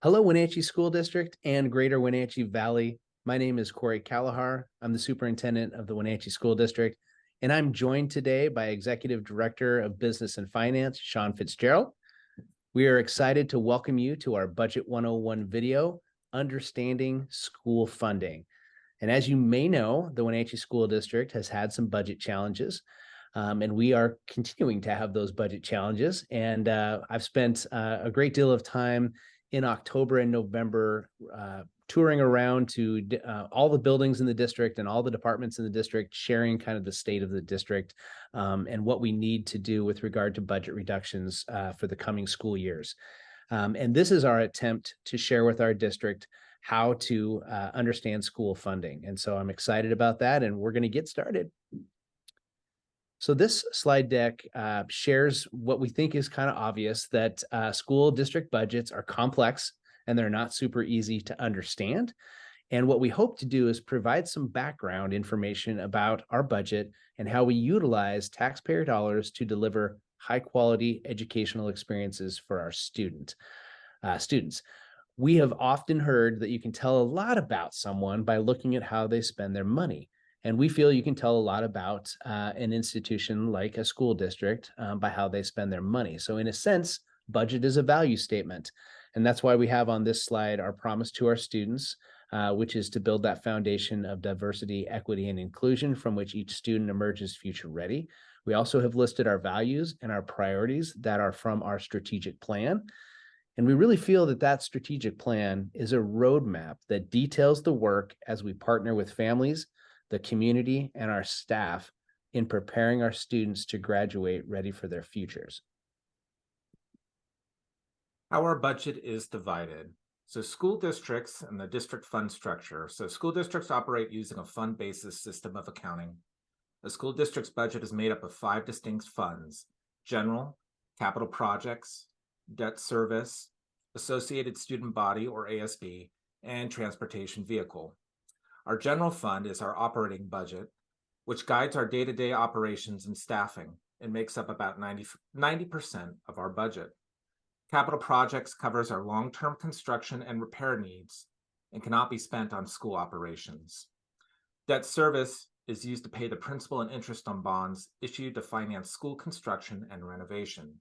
Hello, Wenatchee School District and Greater Wenatchee Valley. My name is Kory Kalahar. I'm the superintendent of the Wenatchee School District, and I'm joined today by Executive Director of Business and Finance, Sean Fitzgerald. We are excited to welcome you to our Budget 101 video, Understanding School Funding. And as you may know, the Wenatchee School District has had some budget challenges, and we are continuing to have those budget challenges. And I've spent a great deal of time in October and November touring around to all the buildings in the district and all the departments in the district, sharing kind of the state of the district and what we need to do with regard to budget reductions for the coming school years. And this is our attempt to share with our district how to understand school funding. And so I'm excited about that, and we're going to get started. So this slide deck shares what we think is kind of obvious, that school district budgets are complex and they're not super easy to understand. And what we hope to do is provide some background information about our budget and how we utilize taxpayer dollars to deliver high quality educational experiences for our students. We have often heard that you can tell a lot about someone by looking at how they spend their money. And we feel you can tell a lot about an institution like a school district by how they spend their money. So in a sense, budget is a value statement. And that's why we have on this slide our promise to our students, which is to build that foundation of diversity, equity, and inclusion from which each student emerges future ready. We also have listed our values and our priorities that are from our strategic plan. And we really feel that that strategic plan is a roadmap that details the work as we partner with families, the community, and our staff in preparing our students to graduate ready for their futures. How our budget is divided. So school districts and the district fund structure. So school districts operate using a fund basis system of accounting. The school district's budget is made up of 5 distinct funds: general, capital projects, debt service, associated student body or ASB, and transportation vehicle. Our general fund is our operating budget, which guides our day-to-day operations and staffing and makes up about 90% of our budget. Capital projects covers our long-term construction and repair needs and cannot be spent on school operations. Debt service is used to pay the principal and interest on bonds issued to finance school construction and renovation.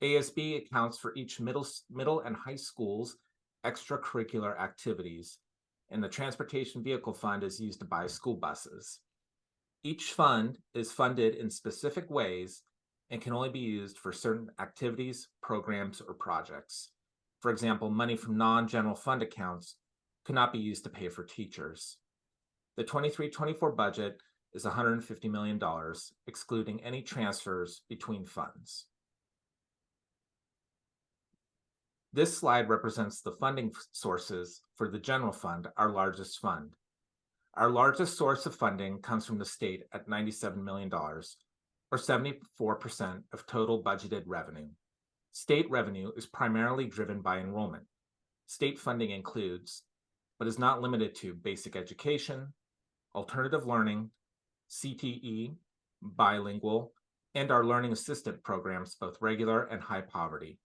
ASB accounts for each middle and high school's extracurricular activities, and the transportation vehicle fund is used to buy school buses. Each fund is funded in specific ways and can only be used for certain activities, programs, or projects. For example, money from non-general fund accounts cannot be used to pay for teachers. The 23-24 budget is $150 million, excluding any transfers between funds. This slide represents the funding sources for the general fund, our largest fund. Our largest source of funding comes from the state at $97 million, or 74% of total budgeted revenue. State revenue is primarily driven by enrollment. State funding includes, but is not limited to, basic education, alternative learning, CTE, bilingual, and our learning assistant programs, both regular and high poverty.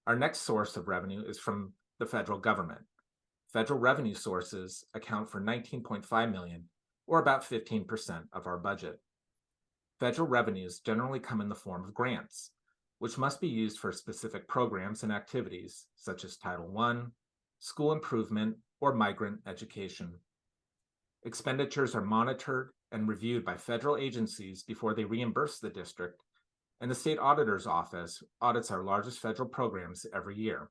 Our next source of revenue is from the federal government. Federal revenue sources account for $19.5 million, or about 15% of our budget. Federal revenues generally come in the form of grants, which must be used for specific programs and activities, such as Title I, school improvement, or migrant education. Expenditures are monitored and reviewed by federal agencies before they reimburse the district, and the state auditor's office audits our largest federal programs every year.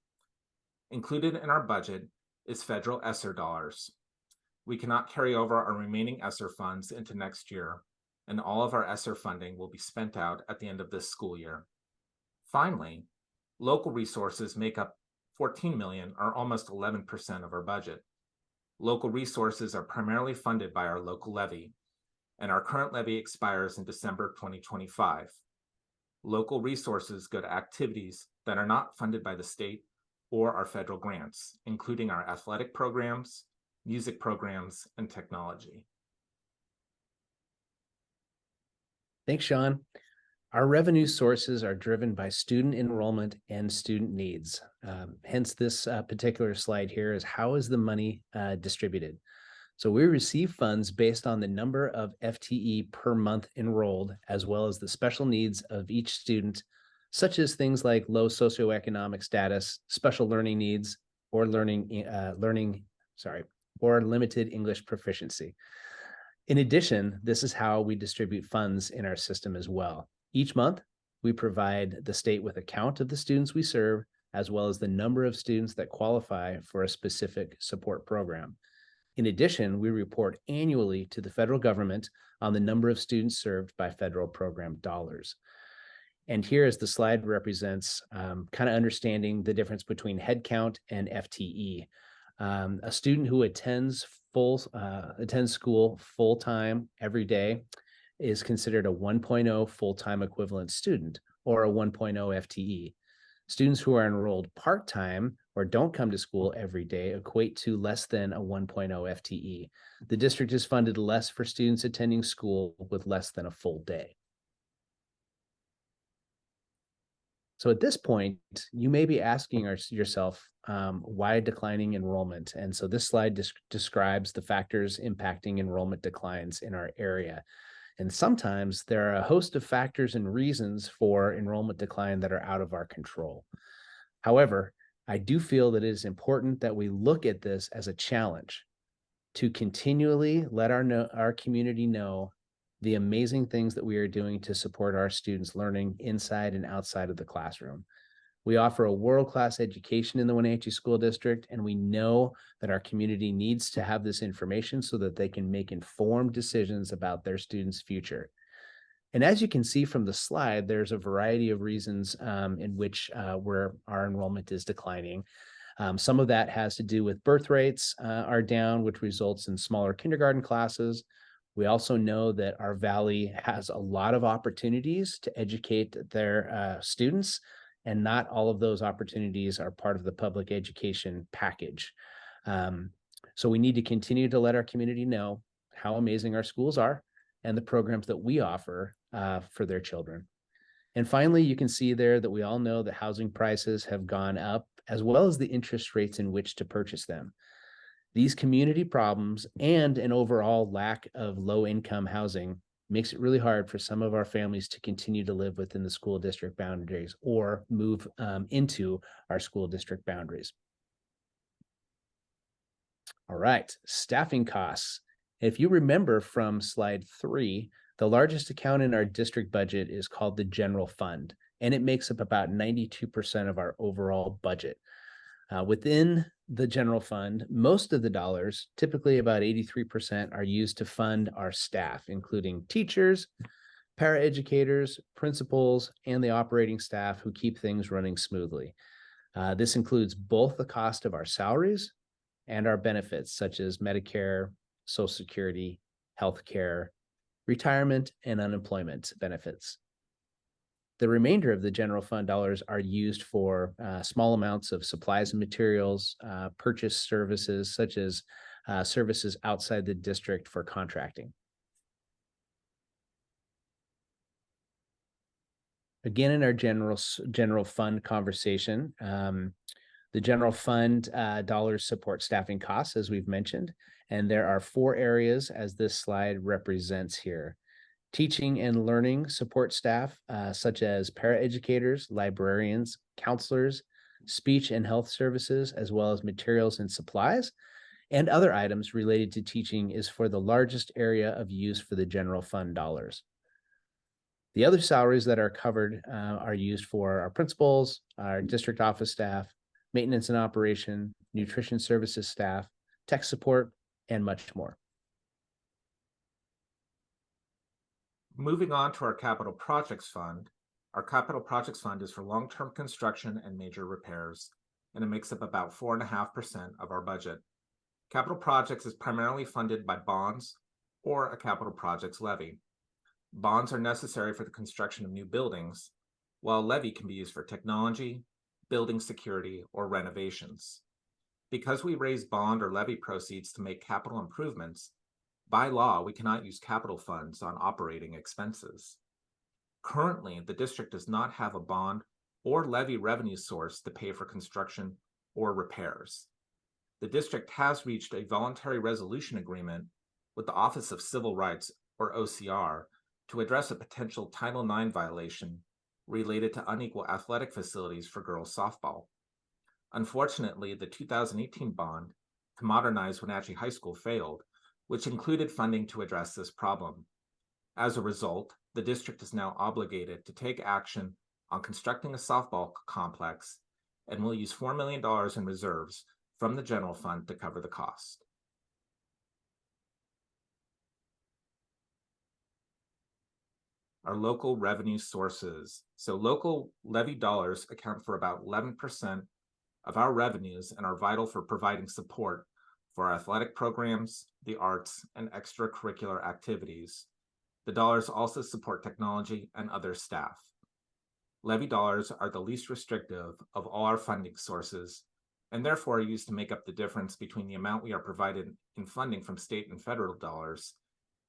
Included in our budget is federal ESSER dollars. We cannot carry over our remaining ESSER funds into next year, and all of our ESSER funding will be spent out at the end of this school year. Finally, local resources make up $14 million, or almost 11% of our budget. Local resources are primarily funded by our local levy, and our current levy expires in December 2025. Local resources go to activities that are not funded by the state or our federal grants, including our athletic programs, music programs, and technology. Thanks, Sean. Our revenue sources are driven by student enrollment and student needs. Hence, this particular slide here is how is the money distributed? So we receive funds based on the number of FTE per month enrolled, as well as the special needs of each student, such as things like low socioeconomic status, special learning needs, or or limited English proficiency. In addition, this is how we distribute funds in our system as well. Each month, we provide the state with a count of the students we serve, as well as the number of students that qualify for a specific support program. In addition, we report annually to the federal government on the number of students served by federal program dollars. And here, as the slide represents, kind of understanding the difference between headcount and FTE. A student who attends school full-time every day is considered a 1.0 full-time equivalent student, or a 1.0 FTE. Students who are enrolled part-time or don't come to school every day equate to less than a 1.0 FTE. The district is funded less for students attending school with less than a full day. So at this point, you may be asking yourself, why declining enrollment? And so this slide describes the factors impacting enrollment declines in our area. And sometimes there are a host of factors and reasons for enrollment decline that are out of our control. However, I do feel that it is important that we look at this as a challenge to continually let our community know the amazing things that we are doing to support our students' learning inside and outside of the classroom. We offer a world-class education in the Wenatchee School District, and we know that our community needs to have this information so that they can make informed decisions about their students' future. And as you can see from the slide, there's a variety of reasons in which where our enrollment is declining. Some of that has to do with birth rates are down, which results in smaller kindergarten classes. We also know that our valley has a lot of opportunities to educate their students, and not all of those opportunities are part of the public education package. So we need to continue to let our community know how amazing our schools are and the programs that we offer for their children. And finally, you can see there that we all know that housing prices have gone up, as well as the interest rates in which to purchase them. These community problems and an overall lack of low-income housing makes it really hard for some of our families to continue to live within the school district boundaries or move into our school district boundaries. All right, staffing costs. If you remember from slide 3, the largest account in our district budget is called the general fund, and it makes up about 92% of our overall budget. Within the general fund, most of the dollars, typically about 83%, are used to fund our staff, including teachers, paraeducators, principals, and the operating staff who keep things running smoothly. This includes both the cost of our salaries and our benefits, such as Medicare, Social Security, healthcare, retirement, and unemployment benefits. The remainder of the general fund dollars are used for small amounts of supplies and materials, purchase services, such as services outside the district for contracting. Again, in our general fund conversation, the general fund dollars support staffing costs, as we've mentioned, and there are 4 areas as this slide represents here. Teaching and learning support staff, such as paraeducators, librarians, counselors, speech and health services, as well as materials and supplies, and other items related to teaching is for the largest area of use for the general fund dollars. The other salaries that are covered are used for our principals, our district office staff, maintenance and operation, nutrition services staff, tech support, and much more. Moving on to our capital projects fund. Our capital projects fund is for long-term construction and major repairs, and it makes up about 4.5% of our budget. Capital projects is primarily funded by bonds or a capital projects levy. Bonds are necessary for the construction of new buildings, while levy can be used for technology, building security, or renovations. Because we raise bond or levy proceeds to make capital improvements, by law, we cannot use capital funds on operating expenses. Currently, the district does not have a bond or levy revenue source to pay for construction or repairs. The district has reached a voluntary resolution agreement with the Office of Civil Rights, or OCR, to address a potential Title IX violation related to unequal athletic facilities for girls softball. Unfortunately, the 2018 bond to modernize Wenatchee High School failed, which included funding to address this problem. As a result, the district is now obligated to take action on constructing a softball complex and will use $4 million in reserves from the general fund to cover the cost. Our local revenue sources. So local levy dollars account for about 11% of our revenues and are vital for providing support for our athletic programs, the arts, and extracurricular activities. The dollars also support technology and other staff. Levy dollars are the least restrictive of all our funding sources, and therefore are used to make up the difference between the amount we are provided in funding from state and federal dollars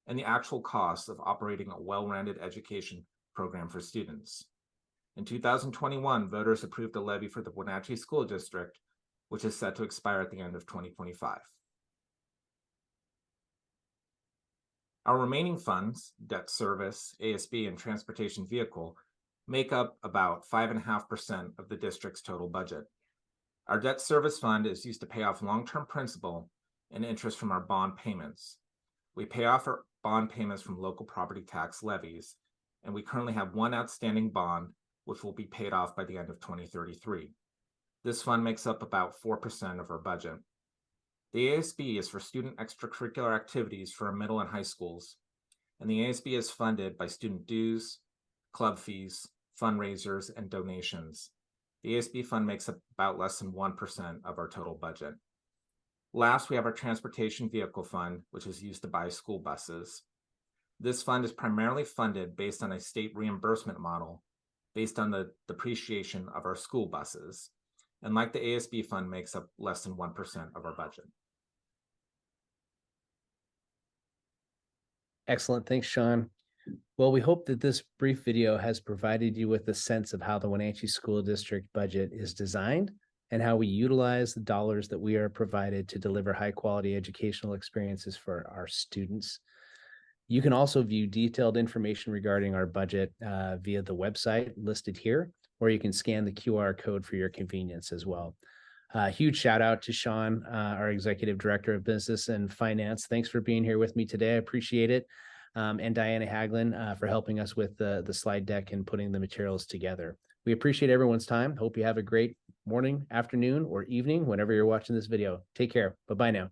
and the actual costs of operating a well-rounded education program for students. In 2021, voters approved a levy for the Wenatchee School District, which is set to expire at the end of 2025. Our remaining funds, debt service, ASB, and transportation vehicle, make up about 5.5% of the district's total budget. Our debt service fund is used to pay off long-term principal and interest from our bond payments. We pay off our bond payments from local property tax levies, and we currently have one outstanding bond, which will be paid off by the end of 2033. This fund makes up about 4% of our budget. The ASB is for student extracurricular activities for our middle and high schools, and the ASB is funded by student dues, club fees, fundraisers, and donations. The ASB fund makes up about less than 1% of our total budget. Last, we have our transportation vehicle fund, which is used to buy school buses. This fund is primarily funded based on a state reimbursement model based on the depreciation of our school buses. And like the ASB fund, makes up less than 1% of our budget. Excellent. Thanks, Sean. Well, we hope that this brief video has provided you with a sense of how the Wenatchee School District budget is designed and how we utilize the dollars that we are provided to deliver high-quality educational experiences for our students. You can also view detailed information regarding our budget via the website listed here, or you can scan the QR code for your convenience as well. Huge shout out to Sean, our Executive Director of Business and Finance. Thanks for being here with me today. I appreciate it. And Diana Haglin for helping us with the slide deck and putting the materials together. We appreciate everyone's time. Hope you have a great morning, afternoon, or evening whenever you're watching this video. Take care. Bye-bye now.